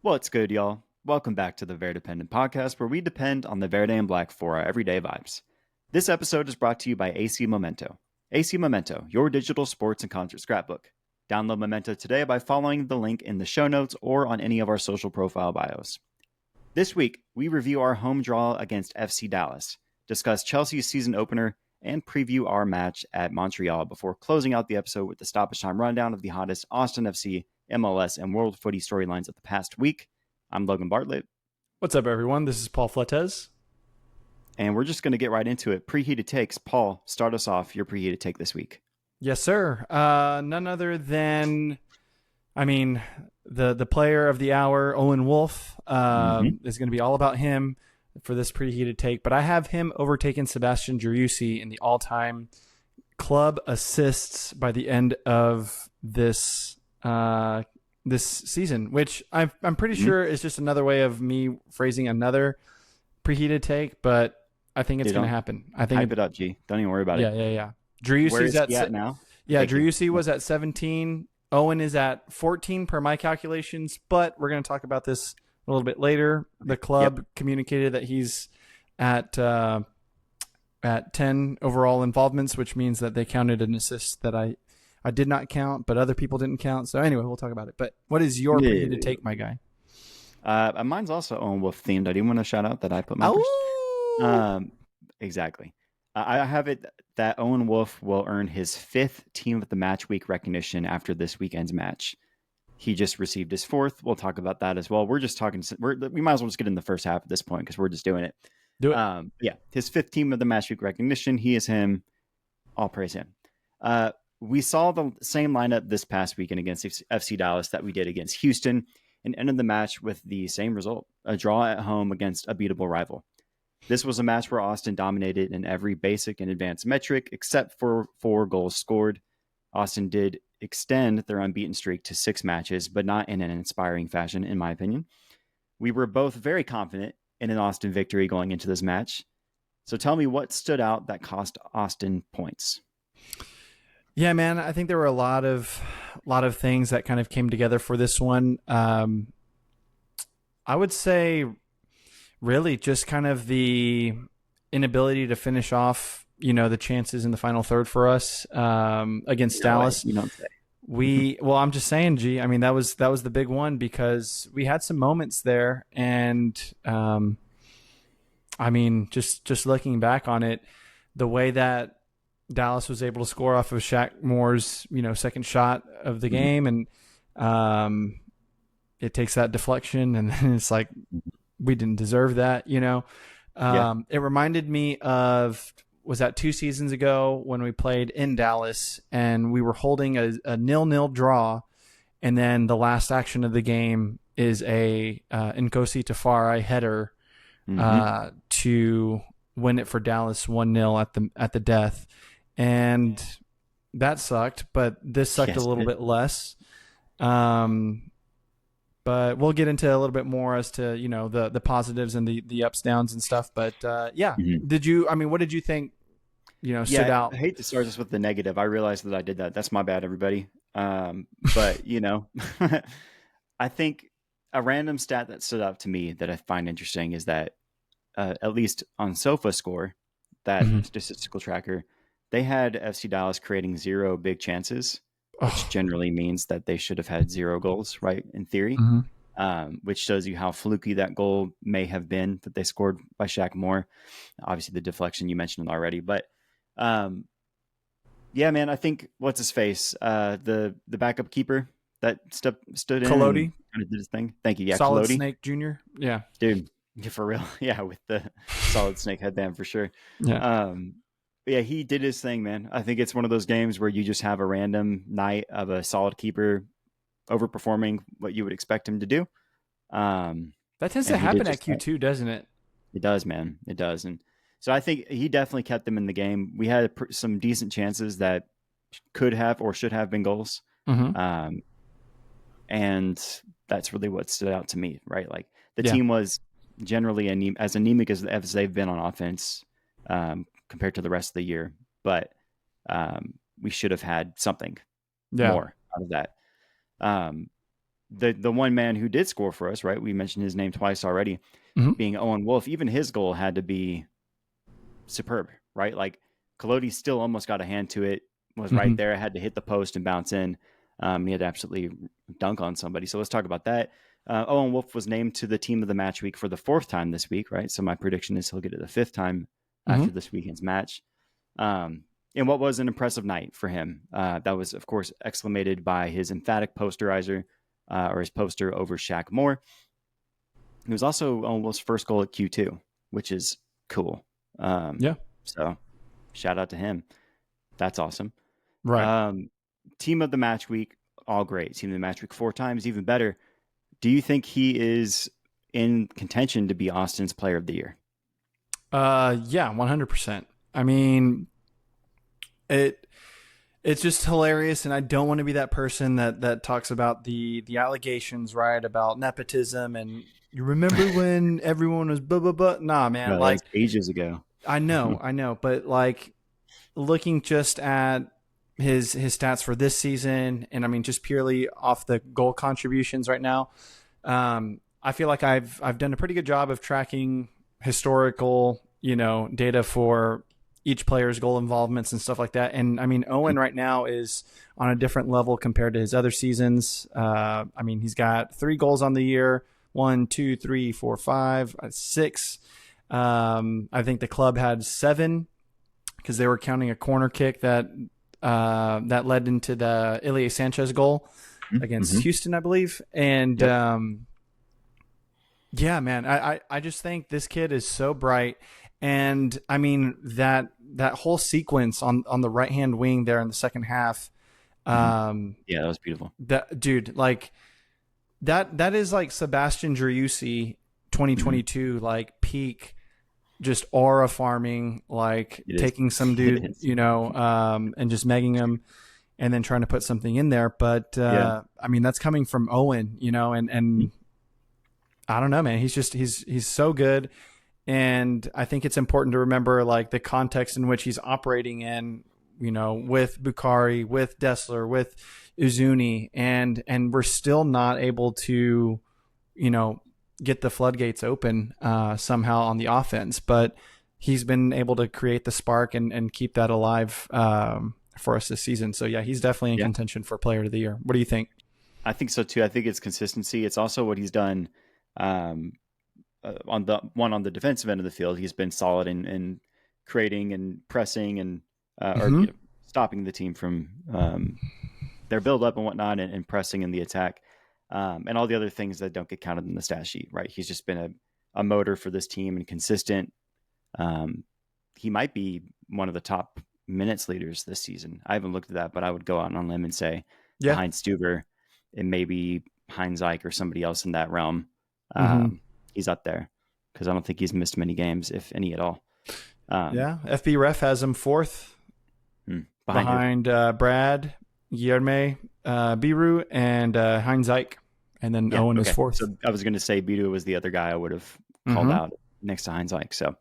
What's good, y'all? Welcome back to the Verdependent podcast, where we depend on the Verde and Black for our everyday vibes. This episode is brought to you by AC Memento. AC Memento, your digital sports and concert scrapbook. Download Memento today by following the link in the show notes or on any of our social profile bios. This week, we review our home draw against FC Dallas, discuss Chelsea's season opener, and preview our match at Montreal before closing out the episode with the stoppage time rundown of the hottest Austin FC, MLS, and World Footy storylines of the past week. I'm Logan Bartlett. What's up, everyone? This is Paul Fletez. And we're just going to get right into it. Preheated takes. Paul, start us off. Your preheated take this week. Yes, sir. None other than, the player of the hour, Owen Wolff, is going to be all about him for this preheated take. But I have him overtaking Sebastian Driussi in the all-time club assists by the end of this season, which I'm pretty sure is just another way of me phrasing another preheated take, but I think it's going to happen. I think hype it up, G. Don't even worry about it. Yeah. Driussi's at now. Yeah, Driussi was at 17. Owen is at 14 per my calculations, but we're going to talk about this a little bit later. The club communicated that he's at 10 overall involvements, which means that they counted an assist that I did not count, but other people didn't count. So anyway, we'll talk about it. But what is your preheated take, my guy? Mine's also Owen Wolff themed. I do want to shout out that I put my first. Exactly. I have it that Owen Wolff will earn his 5th Team of the Match Week recognition after this weekend's match. He just received his 4th. We'll talk about that as well. We're just talking. We might as well just get in the first half at this point because we're just doing it. Do it. His 5th Team of the Match Week recognition. He is him. I'll praise him. We saw the same lineup this past weekend against FC Dallas that we did against Houston and ended the match with the same result, a draw at home against a beatable rival. This was a match where Austin dominated in every basic and advanced metric except for 4 goals scored. Austin did extend their unbeaten streak to 6 matches, but not in an inspiring fashion, in my opinion. We were both very confident in an Austin victory going into this match. So tell me what stood out that cost Austin points. Yeah, man, I think there were a lot of things that kind of came together for this one. I would say really just kind of the inability to finish off, the chances in the final third for us against Dallas. You don't say. Well, I'm just saying, G. I mean, that was the big one because we had some moments there, and just looking back on it, the way that Dallas was able to score off of Shaq Moore's, second shot of the game, and it takes that deflection, and then it's like we didn't deserve that, It reminded me of, was that 2 seasons ago when we played in Dallas and we were holding a 0-0 draw, and then the last action of the game is a Nkosi Tafari header to win it for Dallas 1-0 at the death. And that sucked, but this sucked a little bit less. But we'll get into a little bit more as to, the positives and the ups, downs and stuff. But what did you think, stood out? I hate to start this with the negative. I realized that I did that. That's my bad, everybody. But, I think a random stat that stood out to me that I find interesting is that at least on SofaScore, that statistical tracker, they had FC Dallas creating 0 big chances, which generally means that they should have had 0 goals, right? In theory, which shows you how fluky that goal may have been that they scored by Shaq Moore. Obviously, the deflection you mentioned already, but man, I think what's his face, the backup keeper that stood in, Collodi, kind of did his thing. Thank you, Solid Collodi. Snake Jr. Yeah, dude, for real, with the Solid Snake headband for sure. Yeah, he did his thing, man. I think it's one of those games where you just have a random night of a solid keeper overperforming what you would expect him to do. That tends to happen at Q2, doesn't it? It does, man. It does. And so I think he definitely kept them in the game. We had some decent chances that could have or should have been goals. And that's really what stood out to me, right? Like the team was generally as anemic as they've been on offense, compared to the rest of the year, but we should have had something more out of that. the one man who did score for us, right? We mentioned his name twice already, Mm-hmm. being Owen Wolff. Even his goal had to be superb, right? Like Collodi still almost got a hand to it, was Mm-hmm. right there, had to hit the post and bounce in. He had to absolutely dunk on somebody. So let's talk about that. Owen Wolff was named to the team of the match week for the fourth time this week, right? So my prediction is he'll get it the fifth time Mm-hmm. after this weekend's match. And what was an impressive night for him. That was, of course, exclamated by his emphatic posterizer or his poster over Shaq Moore. He was also almost first goal at Q2, which is cool. Yeah. So shout out to him. That's awesome. Right. Team of the match week, all great. Team of the match week 4 times, even better. Do you think he is in contention to be Austin's player of the year? Yeah, 100%. I mean, it's just hilarious, and I don't want to be that person that talks about the allegations, right, about nepotism, and you remember when everyone was blah blah blah. Nah, man, No, that like was ages ago. I know, but like looking just at his stats for this season, and I mean just purely off the goal contributions right now, I feel like I've done a pretty good job of tracking historical, data for each player's goal involvements and stuff like that. And I mean, Owen right now is on a different level compared to his other seasons. I mean, he's got 3 goals on the year: one, two, three, four, five, six. I think the club had 7 because they were counting a corner kick that led into the Ilya Sanchez goal against Mm-hmm. Houston, I believe. And Yep. yeah, man, I just think this kid is so bright. And I mean that whole sequence on the right hand wing there in the second half, Yeah, that was beautiful. that dude, like that is like Sebastian Driussi Mm-hmm. 2022, like peak, just aura farming, like It is. taking some It dude, is. and just megging him and then trying to put something in there. But Yeah. I mean, that's coming from Owen, and I don't know, man. He's so good. And I think it's important to remember like the context in which he's operating in, with Bukhari, with Dessler, with Uzuni, and we're still not able to, you know, get the floodgates open somehow on the offense. But he's been able to create the spark and keep that alive for us this season. So yeah, he's definitely in Yeah. contention for Player of the Year. What do you think? I think so too. I think it's consistency. It's also what he's done um, on the defensive end of the field. He's been solid in creating and pressing and or Mm-hmm. stopping the team from their build up and whatnot, and pressing in the attack, and all the other things that don't get counted in the stat sheet. Right? He's just been a motor for this team and consistent. Um, he might be one of the top minutes leaders this season. I haven't looked at that, but I would go out on a limb and say Yeah. behind Stuber and maybe Heinz Ike or somebody else in that realm, Mm-hmm. he's up there because I don't think he's missed many games, if any at all. Um, Yeah. FB Ref has him fourth behind who? behind Brad, Guillerme, Biru, and Heinz Ike. And then Yeah, Owen is okay. fourth. So I was going to say Bidu was the other guy I would have called Mm-hmm. out next to Heinz Ike. So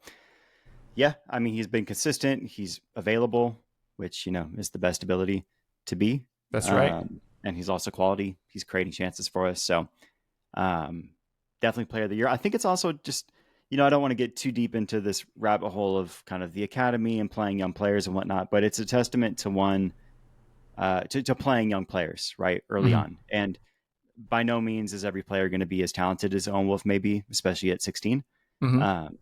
yeah, I mean he's been consistent. He's available, which is the best ability to be. That's right. And he's also quality. He's creating chances for us. So um, definitely player of the year. I think it's also just, I don't want to get too deep into this rabbit hole of kind of the academy and playing young players and whatnot, but it's a testament to to playing young players right early Mm-hmm. on. And by no means is every player going to be as talented as Owen Wolff may be, especially at 16. Mm-hmm. Um,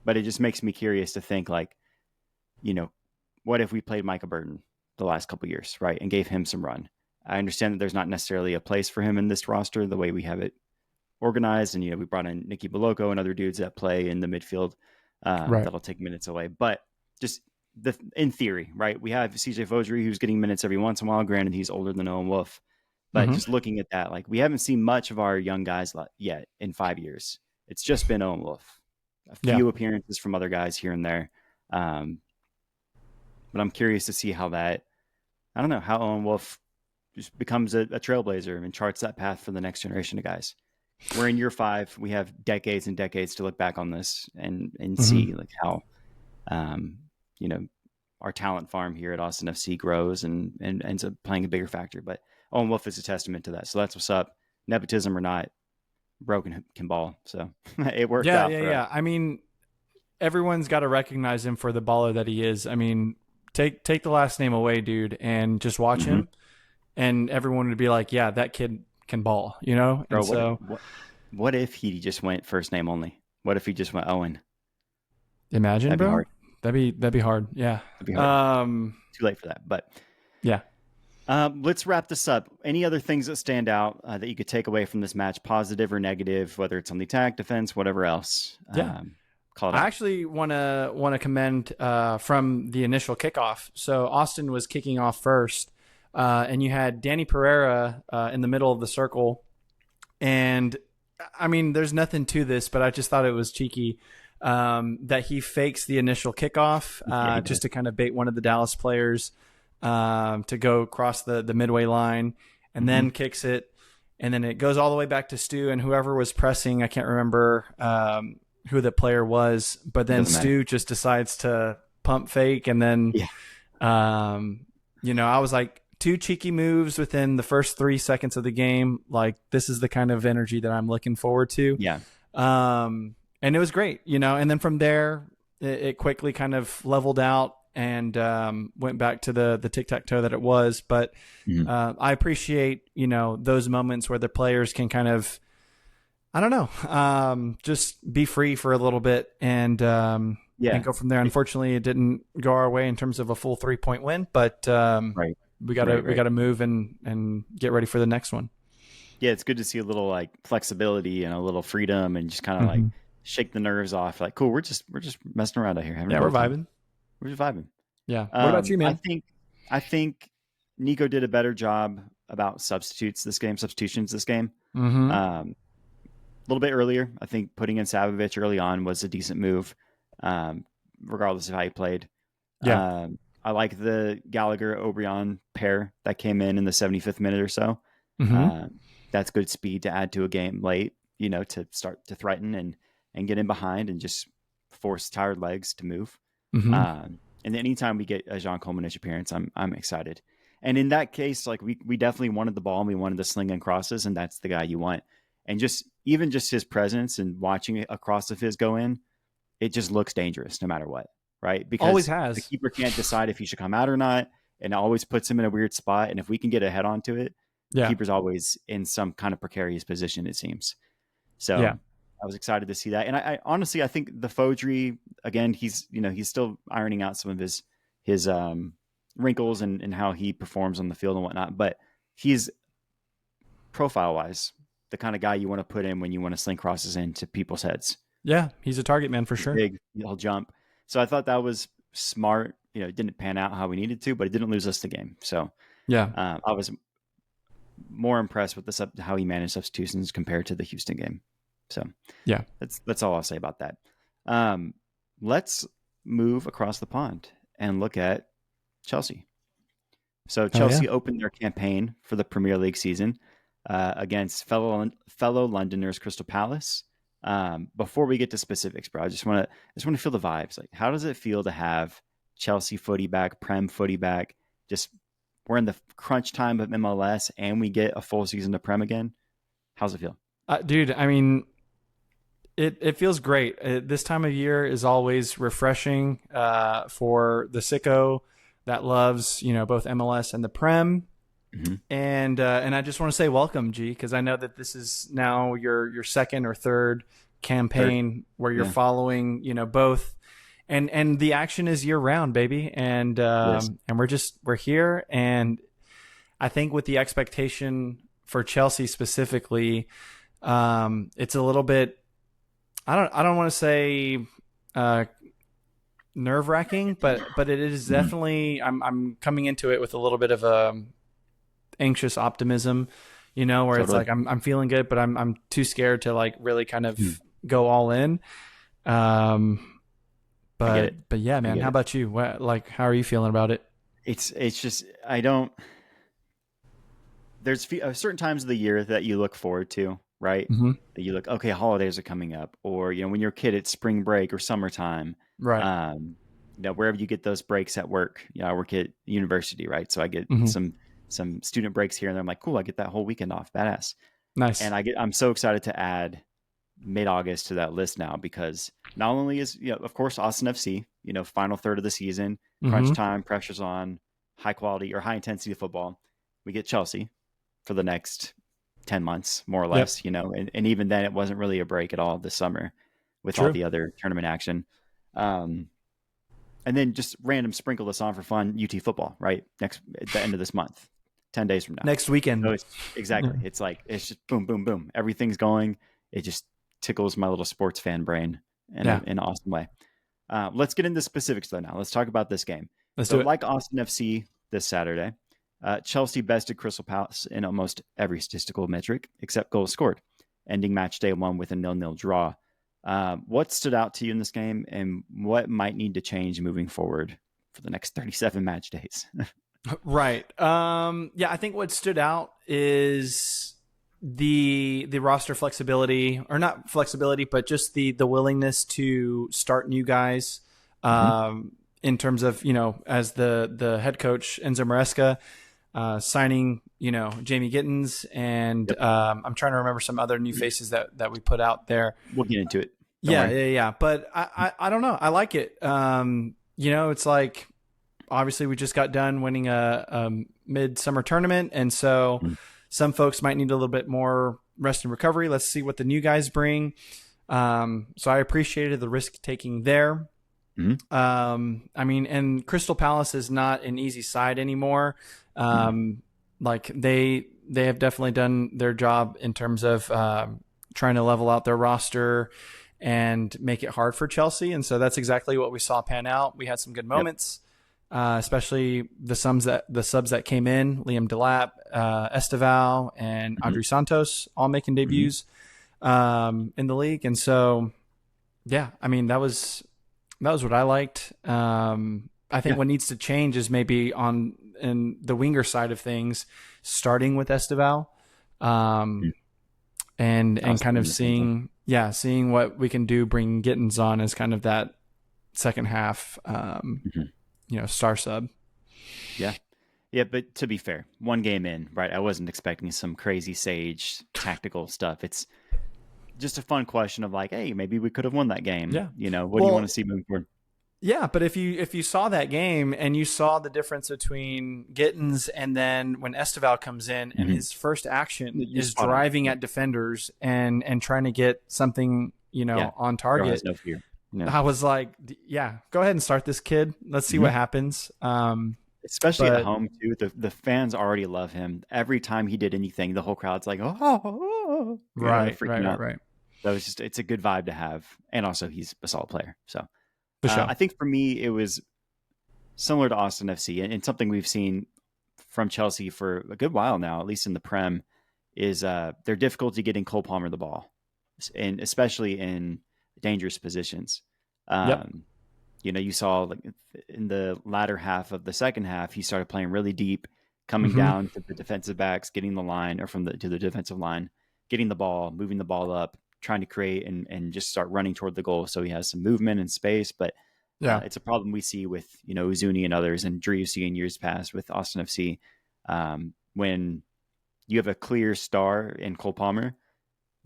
but it just makes me curious to think like, what if we played Micah Burton the last couple of years, right, and gave him some run? I understand that there's not necessarily a place for him in this roster the way we have it organized, and we brought in Nicky Boloko and other dudes that play in the midfield Right. that'll take minutes away. But just in theory, right, we have CJ Vosri who's getting minutes every once in a while. Granted, he's older than Owen Wolff, but Mm-hmm. just looking at that, like we haven't seen much of our young guys yet in 5 years. It's just been Owen Wolff, a Yeah. few appearances from other guys here and there. But I'm curious to see how that, I don't know, how Owen Wolff just becomes a trailblazer and charts that path for the next generation of guys. We're in year 5. We have decades and decades to look back on this and Mm-hmm. see like how, you know, our talent farm here at Austin FC grows and ends up playing a bigger factor. But Owen Wolff is a testament to that. So that's what's up. nepotism or not, Brogan can ball. So it worked Yeah, out yeah, for us. yeah. I mean, everyone's got to recognize him for the baller that he is. I mean, take the last name away, dude, and just watch Hmm. him, and everyone would be like, "Yeah, that kid can ball," you know. Bro, And so, what if he just went first name only? What if he just went Owen? imagine, That'd be bro. hard. That'd be hard. Yeah. That'd be hard. Um. Too late for that. But Yeah. let's wrap this up. Any other things that stand out that you could take away from this match, positive or negative, whether it's on the attack, defense, whatever else? Yeah. Call it I out. actually want to commend from the initial kickoff. So Austin was kicking off first, and you had Danny Pereira in the middle of the circle. And I mean, there's nothing to this, but I just thought it was cheeky that he fakes the initial kickoff Yeah, he just does. to kind of bait one of the Dallas players to go across the midway line, and Hmm. then kicks it, and then it goes all the way back to Stu and whoever was pressing. I can't remember who the player was, but It then doesn't matter. Stu just decides to pump fake, and then Yeah. I was like, two cheeky moves within the first 3 seconds of the game. Like, this is the kind of energy that I'm looking forward to. Yeah. And it was great, and then from there, it quickly kind of leveled out and went back to the tic-tac-toe that it was. But Mhm. I appreciate, those moments where the players can kind of, I don't know, just be free for a little bit and Yeah. go from there. Unfortunately, it didn't go our way in terms of a full 3-point win, but Right. we gotta we Right. gotta move and get ready for the next one. Yeah, it's good to see a little like flexibility and a little freedom and just kind of like Mm-hmm. shake the nerves off. Like, cool, we're just messing around out here, having a Yeah, we're great time. vibing. We're just vibing. Yeah. What about you, I man? think I think Nico did a better job about substitutions this game. Mm-hmm. A little bit earlier, I think putting in Savovich early on was a decent move, um, regardless of how he played. Yeah. I like the Gallagher Obrian pair that came in the 75th minute or so. Mm-hmm. Uh, that's good speed to add to a game late, to start to threaten and get in behind and just force tired legs to move. Mm-hmm. And anytime we get a Jean Coleman appearance, I'm excited. And in that case, like we definitely wanted the ball and we wanted the sling and crosses, and that's the guy you want. And even just his presence and watching a cross of his go in, it just looks dangerous no matter what, right? Always Because the has. keeper can't decide if he should come out or not, and it always puts him in a weird spot. And if we can get a head onto it, the Yeah. keeper's always in some kind of precarious position, it seems. So Yeah. I was excited to see that. And I honestly, I think the Fodry, again, he's still ironing out some of his wrinkles and how he performs on the field and whatnot. But he's profile wise the kind of guy you want to put in when you want to sling crosses into people's heads. Yeah. He's a target man for He's sure. big, he'll jump. So I thought that was smart. It didn't pan out how we needed to, but it didn't lose us the game. So Yeah. I was more impressed with how he managed substitutions compared to the Houston game. So Yeah. that's all I'll say about that. Let's move across the pond and look at Chelsea. So Chelsea opened their campaign for the Premier League season against fellow Londoners Crystal Palace. Before we get to specifics, bro, I just want to feel the vibes. Like, how does it feel to have Chelsea footy back, Prem footy back? Just we're in the crunch time of MLS, and we get a full season of Prem again. How's it feel? Dude, I mean, it feels great. This time of year is always refreshing for the sicko that loves, both MLS and the Prem. Mm-hmm. And I just want to say welcome, G, because I know that this is now your second or third campaign where you're following, both, and the action is year round, baby, and Yes. and we're here, and I think with the expectation for Chelsea specifically, it's a little bit. I don't want to say nerve wracking, but it is definitely. I'm coming into it with a little bit of anxious optimism, where it's like I'm feeling good, but I'm too scared to like really kind of go all in. But yeah, man, how about you? How are you feeling about it? It's just I don't. There's certain times of the year that you look forward to, right? Mm-hmm. That you look, okay, holidays are coming up, or when you're a kid, it's spring break or summertime, Right? Wherever you get those breaks at work. I work at university, right? So I get some student breaks here and there. I'm like, cool, I get that whole weekend off, badass. Nice. And I'm so excited to add mid-August to that list now, because not only is, of course, Austin FC, final third of the season, crunch Mm-hmm. time, pressure's on, high quality or high intensity football. We get Chelsea for the next 10 months, more or Yep. less, and even then it wasn't really a break at all this summer with all True. the other tournament action. Um, and then just random sprinkle this on for fun, UT football, right? At the end of this month, 10 days from now. Next weekend. So Yeah. exactly. It's like, it's just boom, boom, boom. Everything's going. It just tickles my little sports fan brain in Yeah. an awesome way. Let's get into specifics though now. Let's talk about this game. Let's So do it. like Austin FC this Saturday, Chelsea bested Crystal Palace in almost every statistical metric except goals scored, ending match day 1 with a 0-0 draw. What stood out to you in this game, and what might need to change moving forward for the next 37 match days? Right. Yeah, I think what stood out is the roster flexibility, or not flexibility, but just the willingness to start new guys. In terms of, as the head coach Enzo Maresca signing, Jamie Gittins, and Yep. I'm trying to remember some other new faces that we put out there. We'll get into it. Don't Yeah, worry. yeah. But I don't know. I like it. It's like, obviously we just got done winning a midsummer tournament, and so some folks might need a little bit more rest and recovery. Let's see what the new guys bring. So I appreciated the risk taking there. And Crystal Palace is not an easy side anymore. Like they have definitely done their job in terms of trying to level out their roster and make it hard for Chelsea. And so that's exactly what we saw pan out. We had some good moments, especially the subs that came in: Liam Delap, Esteval, and Adri Santos, all making debuts in the league. And so, yeah, that was what I liked. I think what needs to change is maybe in the winger side of things, starting with Esteval, and kind of seeing what we can do, bringing Gittins on as kind of that second half, star sub. Yeah, but to be fair, one game in, right? I wasn't expecting some crazy sage tactical stuff. It's just a fun question of like, hey, maybe we could have won that game. Yeah. What do you want to see moving forward? Yeah, but if you saw that game and you saw the difference between Gittins and then when Esteval comes in and his first action is driving at defenders and trying to get something, on target. No fear. No. I was like, yeah, go ahead and start this kid. Let's see what happens. Especially at home too. The fans already love him. Every time he did anything, the whole crowd's like, oh, right. So it's a good vibe to have, and also he's a solid player. So. For sure. I think for me, it was similar to Austin FC, and something we've seen from Chelsea for a good while now, at least in the Prem, is their difficulty getting Cole Palmer the ball, and especially in dangerous positions. You saw like in the latter half of the second half, he started playing really deep, coming down to the defensive backs, getting the line, or to the defensive line, getting the ball, moving the ball up, trying to create and just start running toward the goal. So he has some movement and space, but it's a problem we see with, Uzuni and others, and Drew see in years past with Austin FC. When you have a clear star in Cole Palmer,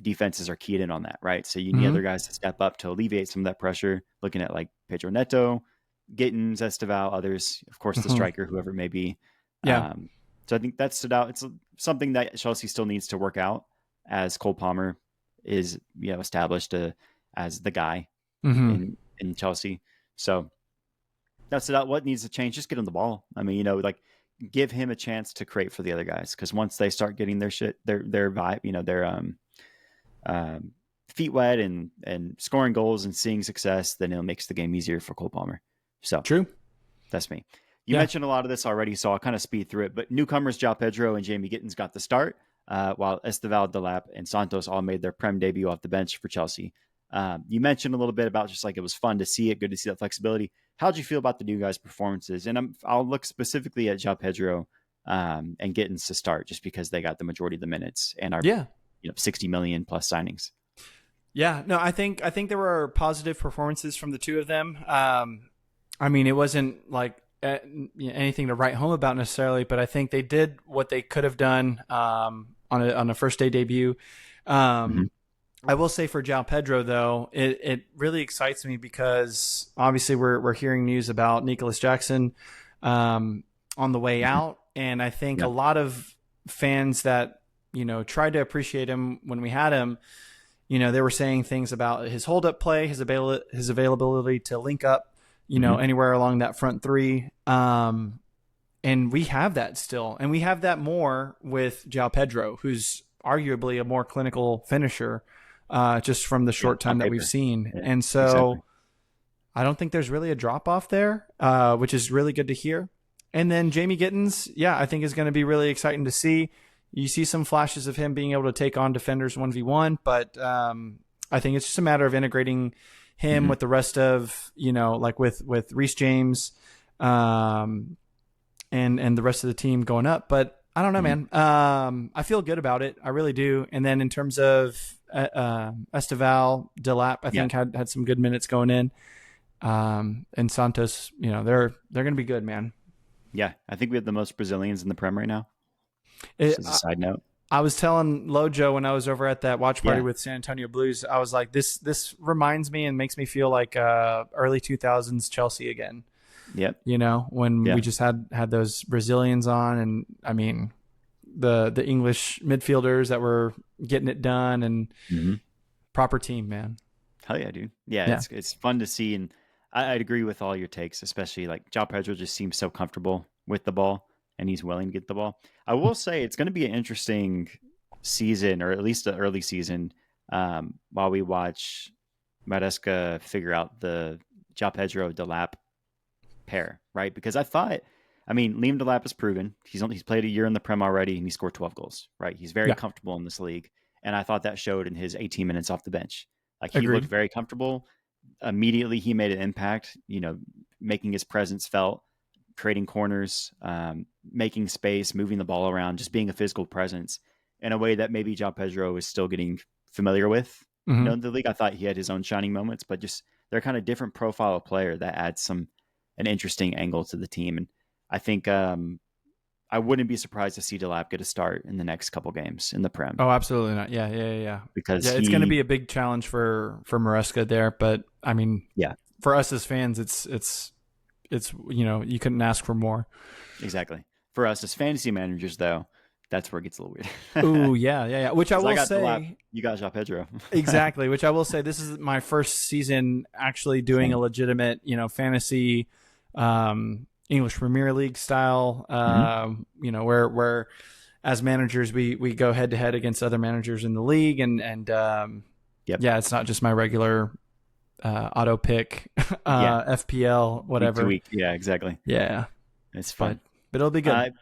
defenses are keyed in on that, right? So you need other guys to step up to alleviate some of that pressure, looking at like Pedro Neto, Gittins, Esteval, others, of course, the striker, whoever it may be. So I think that stood out. It's something that Chelsea still needs to work out as Cole Palmer is established as the guy in Chelsea. So that's it. What needs to change? Just get him the ball. Give him a chance to create for the other guys, because once they start getting their vibe, their feet wet and scoring goals and seeing success, then it makes the game easier for Cole Palmer. So true. That's me. You mentioned a lot of this already, so I'll kind of speed through it. But newcomers João Pedro and Jamie Gittins got the start, while Esteval, Delap, and Santos all made their Prem debut off the bench for Chelsea. You mentioned a little bit about just like it was fun to see it, good to see that flexibility. How'd you feel about the new guys' performances? And I'll look specifically at João Pedro and Gittins to start, just because they got the majority of the minutes and are 60 million plus signings. Yeah, no, I think there were positive performances from the two of them. It wasn't like anything to write home about necessarily, but I think they did what they could have done on on a first day debut. Um, Mm-hmm. I will say for João Pedro though, it really excites me because obviously we're hearing news about Nicholas Jackson on the way Mm-hmm. out, and I think a Yeah. lot of fans that tried to appreciate him when we had him, they were saying things about his hold up play, his availability to link up, Mm-hmm. anywhere along that front three. And we have that still, and we have that more with João Pedro, who's arguably a more clinical finisher, just from the Yeah. short On time that we've paper. seen. Yeah. And Exactly. so I don't think there's really a drop off there, which is really good to hear. And then Jamie Gittins, yeah, I think is going to be really exciting to see. You see some flashes of him being able to take on defenders 1v1, but I think it's just a matter of integrating him Mm-hmm. with the rest of, like with Reece James, and the rest of the team going up. But I don't know, Mm-hmm. man. I feel good about it. I really do. And then in terms of Esteval, Delap, I Yeah. think had some good minutes going in. And Santos, they're going to be good, man. Yeah. I think we have the most Brazilians in the Prem right now. It, Just as a side note. I was telling Lojo when I was over at that watch party Yeah. with San Antonio Blues, I was like, this reminds me and makes me feel like early 2000s Chelsea again. Yep. When Yeah. we just had those Brazilians on, and I mean the English midfielders that were getting it done, and Mm-hmm. proper team, man. Hell yeah, dude. Yeah, Yeah, it's fun to see, and I'd agree with all your takes, especially like João Pedro just seems so comfortable with the ball, and he's willing to get the ball. I will say it's going to be an interesting season, or at least the early season, while we watch Maresca figure out the João Pedro Delap pair, right? Because I mean, Liam Delap has proven he's played a year in the Prem already, and he scored 12 goals, right? He's very yeah, comfortable in this league, and I thought that showed in his 18 minutes off the bench. Like he looked agreed. very comfortable. Immediately, he made an impact. Making his presence felt, creating corners, making space, moving the ball around, just being a physical presence in a way that maybe João Pedro is still getting familiar with. Mm-hmm. In the league, I thought he had his own shining moments, but just they're kind of different profile of player that adds an interesting angle to the team. And I think I wouldn't be surprised to see Delap get a start in the next couple games in the Prem Oh, absolutely not. Yeah. because Yeah, it's going to be a big challenge for Maresca there, but I mean, yeah, for us as fans, it's you couldn't ask for more. exactly. For us as fantasy managers, though, that's where it gets a little Oh weird. yeah. Which I Because I will got Delap, say, you got João Pedro. exactly. Which I will say, this is my first season actually doing Same. a legitimate, fantasy, English Premier League style. Mhm. Where as managers we go head to head against other managers in the league, and Yep. yeah, it's not just my regular auto pick, Yeah. FPL, Week whatever. to week. Yeah, exactly. Yeah, It's but fun. it'll be good.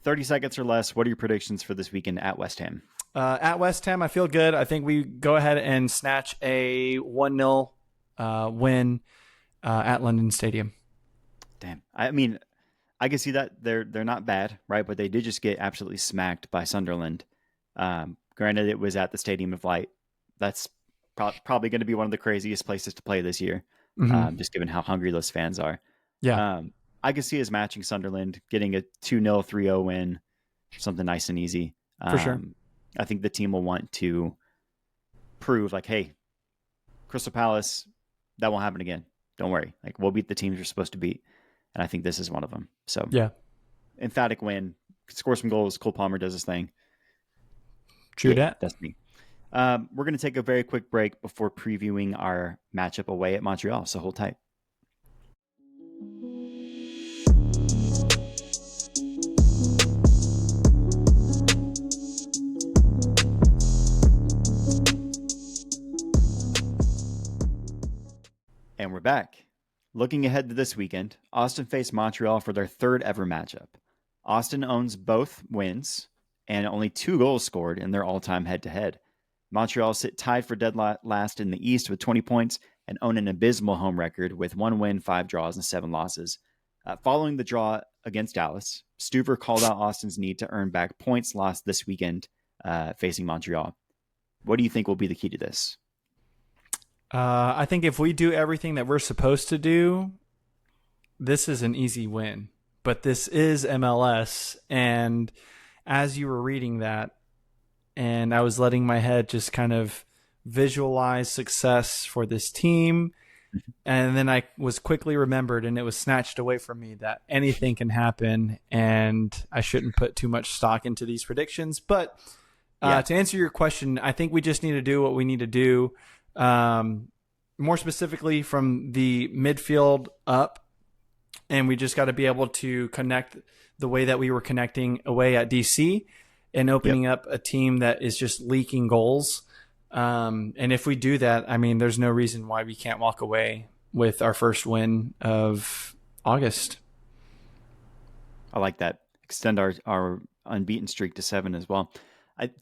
30 seconds or less. What are your predictions for this weekend at West Ham? At West Ham, I feel good. I think we go ahead and snatch a 1-0 win at London Stadium. Damn. I mean, I can see that they're not bad, right? But they did just get absolutely smacked by Sunderland. Granted, it was at the Stadium of Light. That's probably going to be one of the craziest places to play this year, Mm-hmm. just given how hungry those fans are. Yeah, I could see us matching Sunderland, getting a 2-0, 3-0 win, something nice and easy. for sure. I think the team will want to prove, like, hey, Crystal Palace, that won't happen again. Don't worry. Like, we'll beat the teams we're supposed to beat. And I think this is one of them. So, Yeah, emphatic win. Score some goals. Cole Palmer does his thing. true Yeah, that. that's me. We're going to take a very quick break before previewing our matchup away at Montreal. So hold tight. And we're back. Looking ahead to this weekend, Austin faced Montreal for their third ever matchup. Austin owns both wins and only 2 goals scored in their all-time head-to-head. Montreal sit tied for dead last in the East with 20 points and own an abysmal home record with 1 win, 5 draws, and 7 losses. Following the draw against Dallas, Stuver called out Austin's need to earn back points lost this weekend facing Montreal. What do you think will be the key to this? I think if we do everything that we're supposed to do, this is an easy win. But this is MLS, and as you were reading that, and I was letting my head just kind of visualize success for this team. And then I was quickly remembered, and it was snatched away from me, that anything can happen, and I shouldn't put too much stock into these predictions. But Yeah. to answer your question, I think we just need to do what we need to do. More specifically, from the midfield up, and we just got to be able to connect the way that we were connecting away at DC, and opening up a team that is just leaking goals. And if we do that, I mean, there's no reason why we can't walk away with our first win of August. I like that. Extend our unbeaten streak to 7 as well.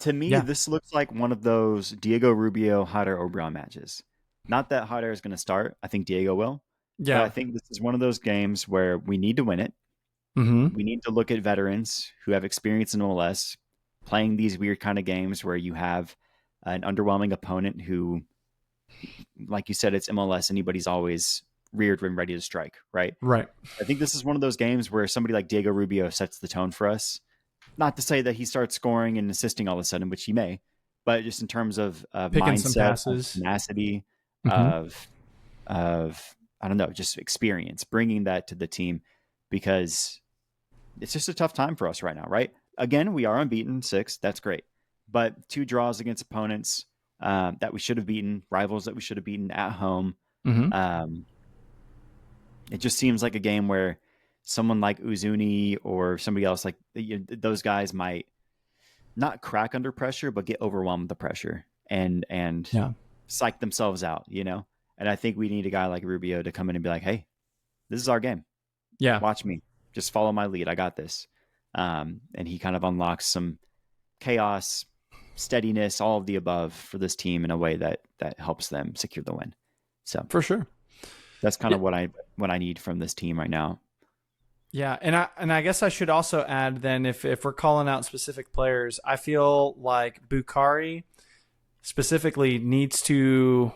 To me, Yeah. this looks like one of those Diego Rubio, Jader Obrian matches. Not that Jader is going to start. I think Diego will. But I Yeah. think this is one of those games where we need to win it. Mm-hmm. We need to look at veterans who have experience in MLS playing these weird kind of games where you have an underwhelming opponent who, like you said, it's MLS. Anybody's always reared when ready to strike, right? Right. I think this is one of those games where somebody like Diego Rubio sets the tone for us. Not to say that he starts scoring and assisting all of a sudden, which he may, but just in terms of Picking some mindset, of passes. tenacity, Mm-hmm. of I don't know, just experience, bringing that to the team, because it's just a tough time for us right now, right? Again, we are unbeaten, 6. That's great, but 2 draws against opponents that we should have beaten, rivals that we should have beaten at home. Mm-hmm. Um, it just seems like a game where someone like Uzuni or somebody else, like those guys, might not crack under pressure, but get overwhelmed with the pressure and Yeah. psych themselves out, you know? And I think we need a guy like Rubio to come in and be like, hey, this is our game. Yeah. Watch me. Just follow my lead. I got this. And he kind of unlocks some chaos, steadiness, all of the above for this team in a way that helps them secure the win. So For sure. that's kind Yeah. of what I need from this team right now. Yeah, and I guess I should also add then, if we're calling out specific players, I feel like Bukhari specifically needs to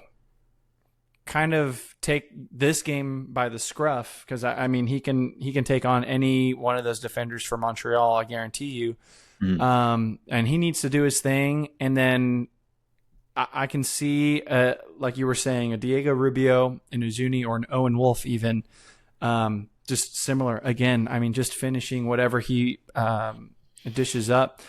kind of take this game by the scruff, because I mean he can take on any one of those defenders for Montreal, I guarantee you. And he needs to do his thing, and then I can see, like you were saying, a Diego Rubio, an Uzuni, or an Owen Wolf even. Just similar again. I mean, just finishing whatever he dishes up.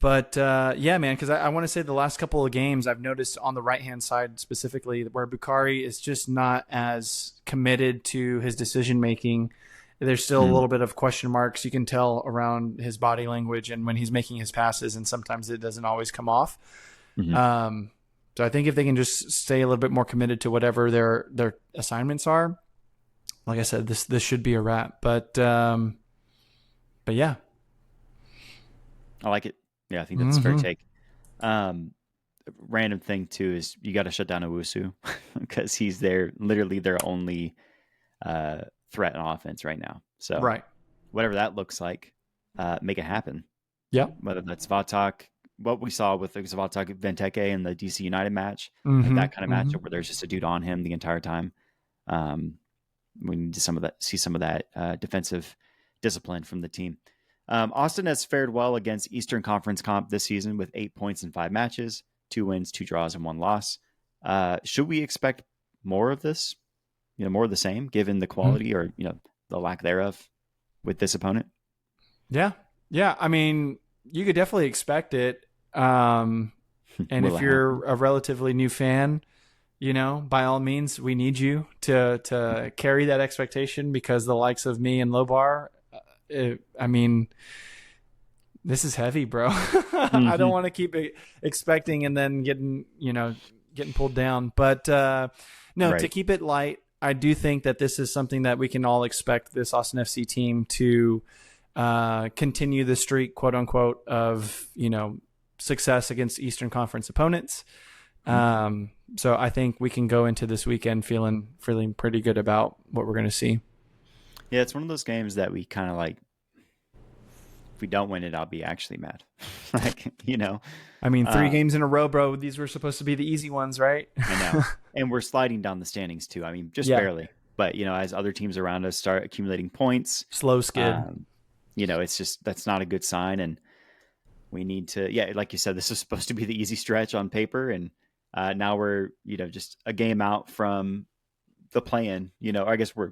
But yeah, man, because I want to say the last couple of games I've noticed on the right hand side specifically, where Bukhari is just not as committed to his decision making. There's still a little bit of question marks you can tell around his body language and when he's making his passes, and sometimes it doesn't always come off. So I think if they can just stay a little bit more committed to whatever their assignments are, like I said, this should be a wrap. But yeah, I like it. Yeah, I think that's a fair take. Random thing too is you got to shut down Owusu because he's literally their only threat on offense right now. So right. whatever that looks like, make it happen. Yeah. Whether that's Vatak, what we saw with Vatak Benteke in the DC United match, Mm-hmm. like that kind of matchup where there's just a dude on him the entire time. We need to see some of that defensive discipline from the team. Austin has fared well against Eastern Conference comp this season with 8 points in 5 matches, 2 wins, 2 draws, and 1 loss. Should we expect more of this? More of the same, given the quality or the lack thereof with this opponent? Yeah. I mean, you could definitely expect it. And if you're a relatively new fan, by all means, we need you to carry that expectation, because the likes of me and Lobar, I mean, this is heavy, bro. I don't want to keep expecting and then getting pulled down. But no, right. To keep it light, I do think that this is something that we can all expect this Austin FC team to continue the streak, quote unquote, of success against Eastern Conference opponents. So I think we can go into this weekend feeling pretty good about what we're going to see. Yeah, it's one of those games that we kind of like. If we don't win it, I'll be actually mad. I mean, 3 games in a row, bro. These were supposed to be the easy ones, right? I know. And we're sliding down the standings too. I mean, just barely. But, as other teams around us start accumulating points. Slow skid. It's just, that's not a good sign. And We need to, yeah, like you said, this is supposed to be the easy stretch on paper, and now we're just a game out from the play-in. I guess we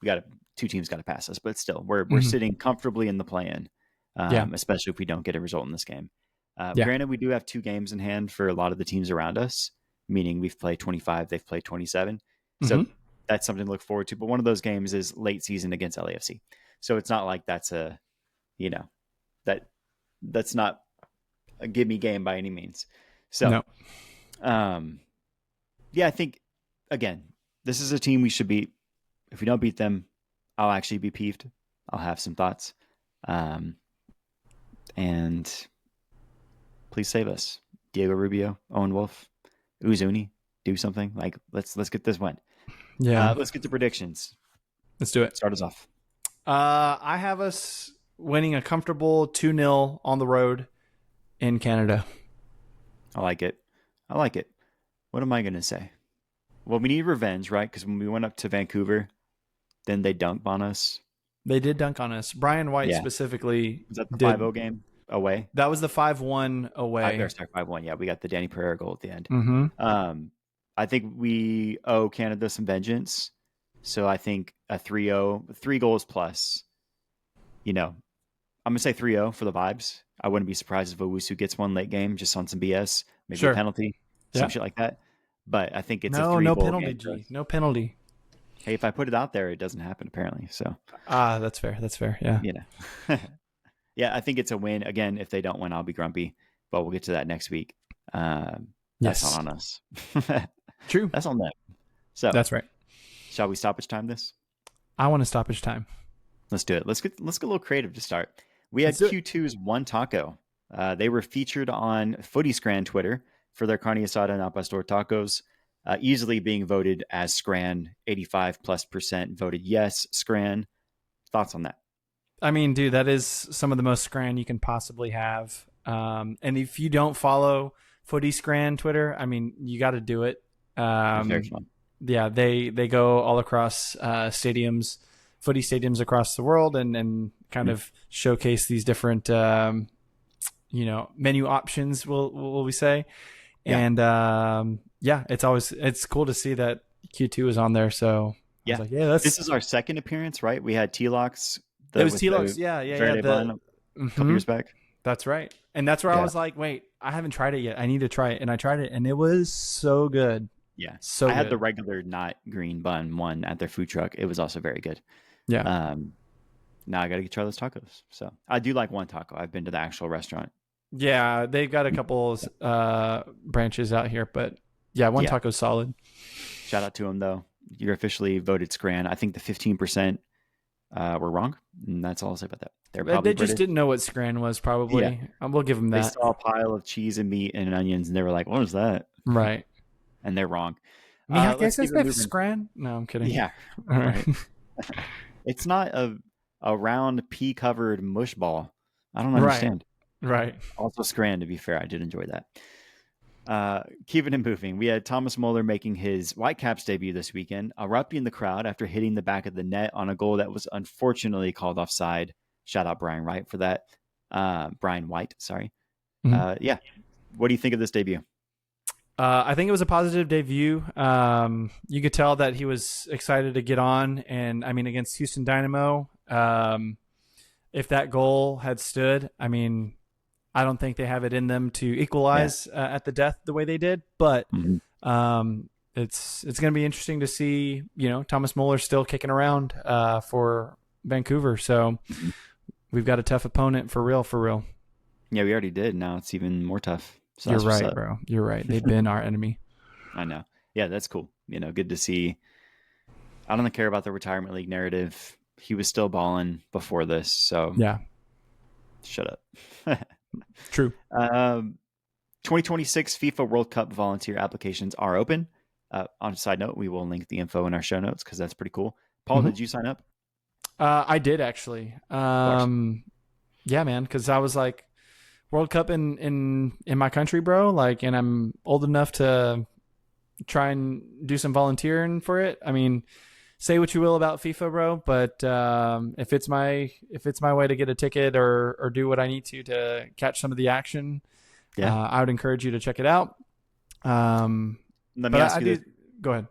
got two teams got to pass us, but still, we're Mhm. sitting comfortably in the play-in, Yeah. especially if we don't get a result in this game. Yeah. Granted, we do have two games in hand for a lot of the teams around us, meaning we've played 25, they've played 27, so Hmm. that's something to look forward to. But one of those games is late season against LAFC, so it's not like that's a you know that that's not a gimme game by any means. So, No. um, yeah, I think again, this is a team we should beat. If we don't beat them, I'll actually be peeved. I'll have some thoughts. Um, and please save us, Diego Rubio, Owen Wolf, Uzuni. Do something. Like let's get this win. Yeah. Let's get to predictions. Let's do it. Start us off. I have us winning a comfortable 2-0 on the road in Canada. I like it. I like it. What am I gonna say? Well, we need revenge, right? Because when we went up to Vancouver, then they dunked on us. They did dunk on us. Brian White Yeah. specifically Was that the did. 5-0 game away? That was the 5-1 away. Sorry, 5-1. Yeah, we got the Danny Pereira goal at the end. Mm-hmm. I think we owe Canada some vengeance. So I think a 3-0, 3 goals plus. I'm going to say 3-0 for the vibes. I wouldn't be surprised if Owusu gets one late game just on some BS, maybe Sure. a penalty, some Yeah. shit like that. But I think it's a No 3-goal penalty, game for us. G. No penalty. Hey, if I put it out there, it doesn't happen apparently. So, That's fair. That's fair. Yeah. Yeah, I think it's a win. Again, if they don't win, I'll be grumpy, but we'll get to that next week. That's Yes. not on us. True. That's on them. So That's right. shall we stoppage time this? I want a stoppage time. Let's do it. Let's get a little creative to start. We had Q2's One Taco. They were featured on Footy Scran Twitter for their carne asada and al pastor tacos, easily being voted as Scran. 85+% voted yes, Scran. Thoughts on that? I mean, dude, that is some of the most Scran you can possibly have. And if you don't follow Footy Scran Twitter, I mean, you got to do it. Very fun. Yeah, they go all across stadiums, footy stadiums across the world, and kind of showcase these different menu options. Will we say? Yeah. And it's cool to see that Q2 is on there. So yeah, like, this is our second appearance, right? We had T-Locks. It was T-Locks, Verde Black a couple years back. That's right, and that's where I was like, wait, I haven't tried it yet. I need to try it, and I tried it, and it was so good. Yeah, so I had the regular not green bun one at their food truck. It was also very good. Yeah. Now I got to try those tacos. So I do like One Taco. I've been to the actual restaurant. Yeah, they've got a couple branches out here, but yeah, One Taco's solid. Shout out to them though. You're officially voted Scran. I think the 15% were wrong, and that's all I'll say about that. They just didn't know what Scran was, probably. Yeah. We'll give them that. They saw a pile of cheese and meat and onions, and they were like, "What is that?" Right. And they're wrong. Let's keep it Scran? No, I'm kidding. Yeah. All right. It's not a round pea-covered mush ball. I don't understand. Right. Also Scran, to be fair. I did enjoy that. Keeping it moving, we had Thomas Muller making his Whitecaps debut this weekend, erupting the crowd after hitting the back of the net on a goal that was unfortunately called offside. Shout out Brian Wright for that. Brian White, sorry. Mm-hmm. Yeah. What do you think of this debut? I think it was a positive debut. You could tell that he was excited to get on, and I mean, against Houston Dynamo, if that goal had stood, I mean, I don't think they have it in them to equalize at the death the way they did, but it's going to be interesting to see, Thomas Muller still kicking around for Vancouver. So we've got a tough opponent for real. Yeah, we already did. Now it's even more tough. So you're right, bro. You're right. They've been our enemy. I know. Yeah, that's cool. Good to see. I don't care about the retirement league narrative. He was still balling before this, so yeah. Shut up. True. 2026 FIFA World Cup volunteer applications are open. On a side note, we will link the info in our show notes because that's pretty cool. Paul, did you sign up? I did actually. Yeah, man, because I was like, World Cup in my country, bro. Like, and I'm old enough to try and do some volunteering for it. I mean, say what you will about FIFA, bro, but if it's my way to get a ticket or do what I need to catch some of the action, Yeah. I would encourage you to check it out. Let me But ask I you do. this: Go ahead.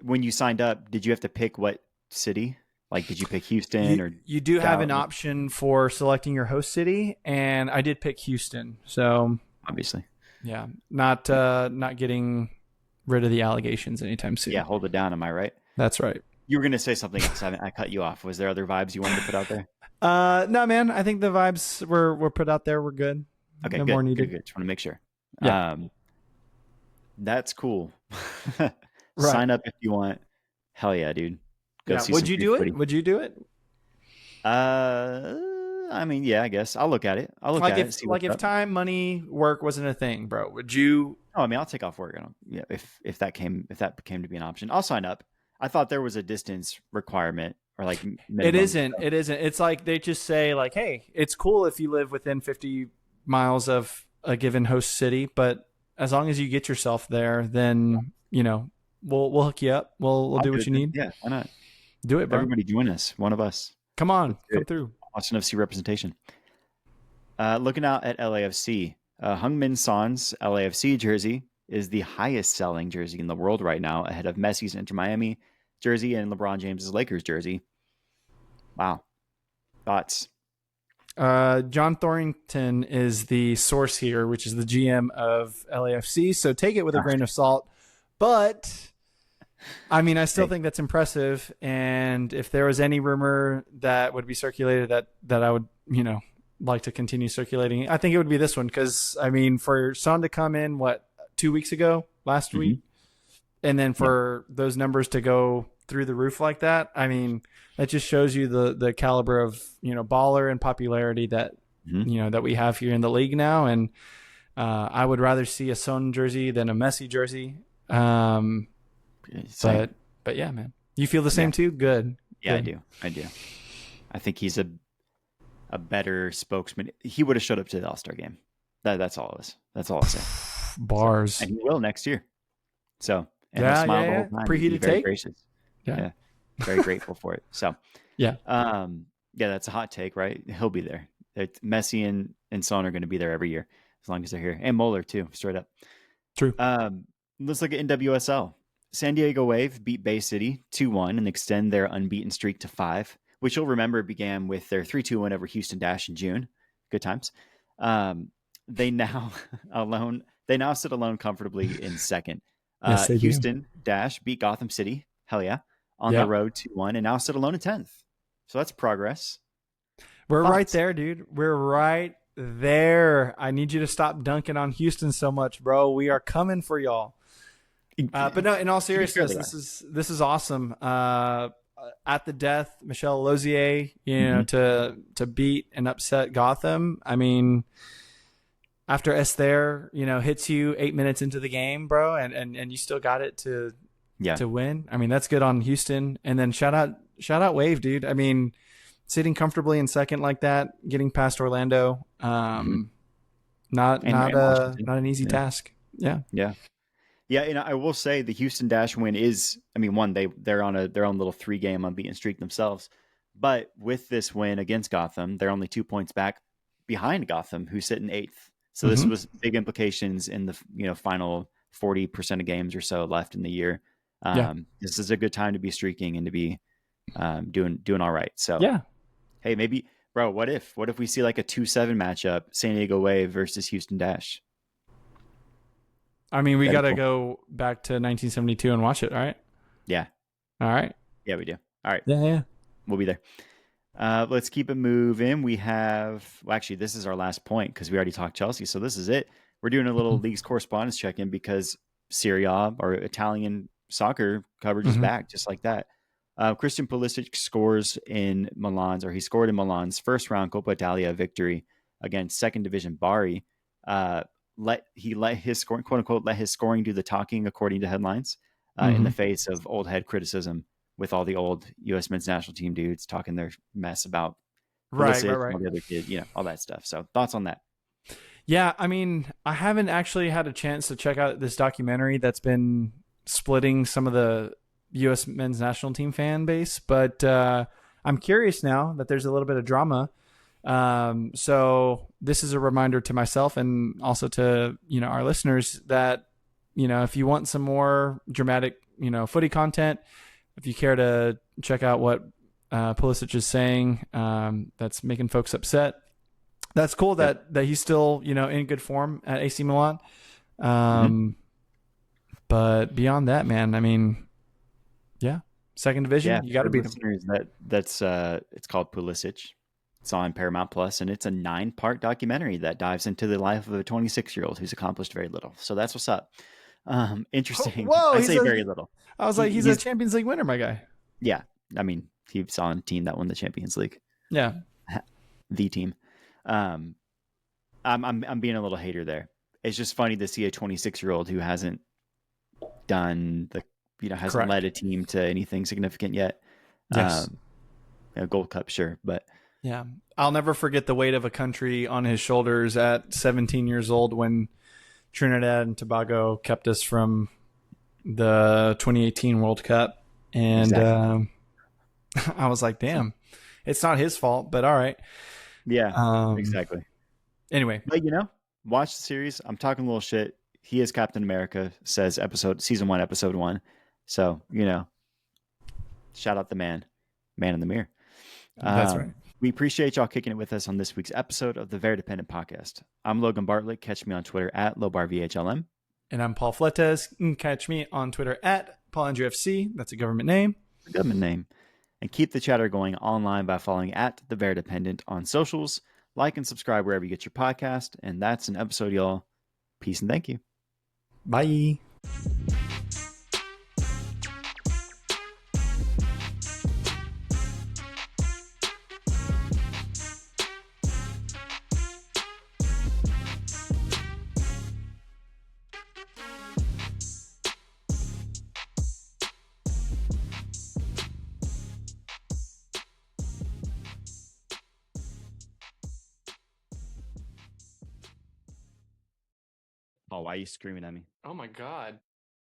when you signed up, did you have to pick what city? Like, did you pick Houston You or you do have an Dallas? option for selecting your host city, and I did pick Houston. So Obviously. yeah, not getting rid of the allegations anytime Yeah, soon. hold it down. Am I right? That's right. You were going to say something else. I cut you off. Was there other vibes you wanted to put out there? No, man. I think the vibes were put out there. We're good. Okay, No more good, good, needed. good. Just want to make sure. Yeah. That's cool. Right. Sign up if you want. Hell yeah, dude. Go Yeah. see Would some you free do it? footy. Would you do it? I mean, yeah, I guess I'll look at it. I'll look at it, see what's If up. time, money, work wasn't a thing, bro, would you? Oh, I mean, I'll take off work. I don't, yeah, if that came to be an option, I'll sign up. I thought there was a distance requirement or like It minimum. isn't. It isn't. It's like they just say like, hey, it's cool if you live within 50 miles of a given host city, but as long as you get yourself there, then we'll hook you up. We'll I'll do do what it you then. need. Yeah, why not? Do it, bro. Everybody join us. One of us. Come on, Let's do come it. through. Austin FC representation. Looking out at LAFC, Heung-min Son's LAFC jersey is the highest selling jersey in the world right now, ahead of Messi's Inter Miami jersey and LeBron James's Lakers jersey. Wow. Thoughts? John Thornton is the source here, which is the GM of LAFC. So take it with a grain of salt. But I mean, I still think that's impressive. And if there was any rumor that would be circulated that I would, like to continue circulating, I think it would be this one. Because I mean, for Son to come in, 2 weeks ago, last week, and then for those numbers to go through the roof like that, I mean, that just shows you the caliber of baller and popularity that that we have here in the league now. And I would rather see a Son jersey than a Messi jersey. But yeah, man, you feel the same too. Good. Yeah, Good. I do. I think he's a better spokesman. He would have showed up to the All-Star game. That's all it was. That's all I'll say. Bars. And he will next year. So, and Yeah, he'll smile yeah, the yeah. whole time. Preheated Very take? gracious. Yeah. Very grateful for it. So, Yeah. yeah, that's a hot take, right? He'll be there. Messi and Son are going to be there every year as long as they're here, and Moeller too, straight up. True. Let's look at NWSL. San Diego Wave beat Bay City 2-1 and extend their unbeaten streak to 5, which you'll remember began with their 3-2 win over Houston Dash in June. Good times. They now sit alone comfortably in second. Yes, they do. Houston Dash beat Gotham City. Hell yeah. On the road 2-1 and now sit alone in 10th. So that's progress. We're right there, dude. We're right there. I need you to stop dunking on Houston so much, bro. We are coming for y'all. But no, in all seriousness, this is awesome. At the death, Michelle Lozier, to beat and upset Gotham. I mean, after Esther, hits you 8 minutes into the game, bro, and you still got it to win. I mean, that's good on Houston. And then shout out Wave, dude. I mean, sitting comfortably in second like that, getting past Orlando, not an easy task. Yeah. Yeah, and I will say the Houston Dash win is, I mean, one, they're on their own little 3-game unbeaten streak themselves. But with this win against Gotham, they're only 2 points back behind Gotham, who's sitting 8th. So this was big implications in the final 40% of games or so left in the year. This is a good time to be streaking and to be doing all right. So hey, maybe, bro, what if we see like a 2-7 matchup, San Diego Wave versus Houston Dash? I mean, we got to go back to 1972 and watch it, all right? Yeah. All right. Yeah, we do. All right. Yeah. We'll be there. Let's keep it moving. We have, actually, this is our last point because we already talked Chelsea. So this is it. We're doing a little league's correspondence check-in because Serie A or Italian soccer coverage is back just like that. Christian Pulisic scored in Milan's first round Coppa Italia victory against second division Bari. Let his scoring, quote unquote, let his scoring do the talking, according to headlines, in the face of old head criticism with all the old U.S. men's national team dudes talking their mess about right. all the other kids, all that stuff. So thoughts on that? Yeah, I mean, I haven't actually had a chance to check out this documentary that's been splitting some of the U.S. men's national team fan base, but I'm curious now that there's a little bit of drama. So this is a reminder to myself and also to, our listeners that, if you want some more dramatic, footy content, if you care to check out what Pulisic is saying, that's making folks upset. That's cool that he's still, in good form at AC Milan. But beyond that, man, I mean, yeah, second division, you got to beat them. That's it's called Pulisic. It's on Paramount Plus, and it's a 9-part documentary that dives into the life of a 26-year-old who's accomplished very little. So that's what's up. Interesting. Whoa, I say very little. I was like, he's a Champions League winner, my guy. Yeah, I mean, he's on a team that won the Champions League. Yeah, the team. I'm being a little hater there. It's just funny to see a 26-year-old who hasn't done hasn't Correct. led a team to anything significant yet. Yes. A Gold Cup, sure, but yeah, I'll never forget the weight of a country on his shoulders at 17 years old when Trinidad and Tobago kept us from the 2018 World Cup, and exactly. I was like, damn, it's not his fault, but all right. Yeah, exactly. Anyway, but watch the series. I'm talking a little shit. He is Captain America, says season 1, episode 1. So, shout out the man in the mirror. That's right. We appreciate y'all kicking it with us on this week's episode of the Verdependent podcast. I'm Logan Bartlett. Catch me on Twitter at LobarVHLM. And I'm Paul Fletes. You can catch me on Twitter at PaulAndrewFC. That's a government name. And keep the chatter going online by following at the Verdependent on socials. Like and subscribe wherever you get your podcast. And that's an episode, y'all. Peace and thank you. Bye. Oh, why are you screaming at me? Oh my God.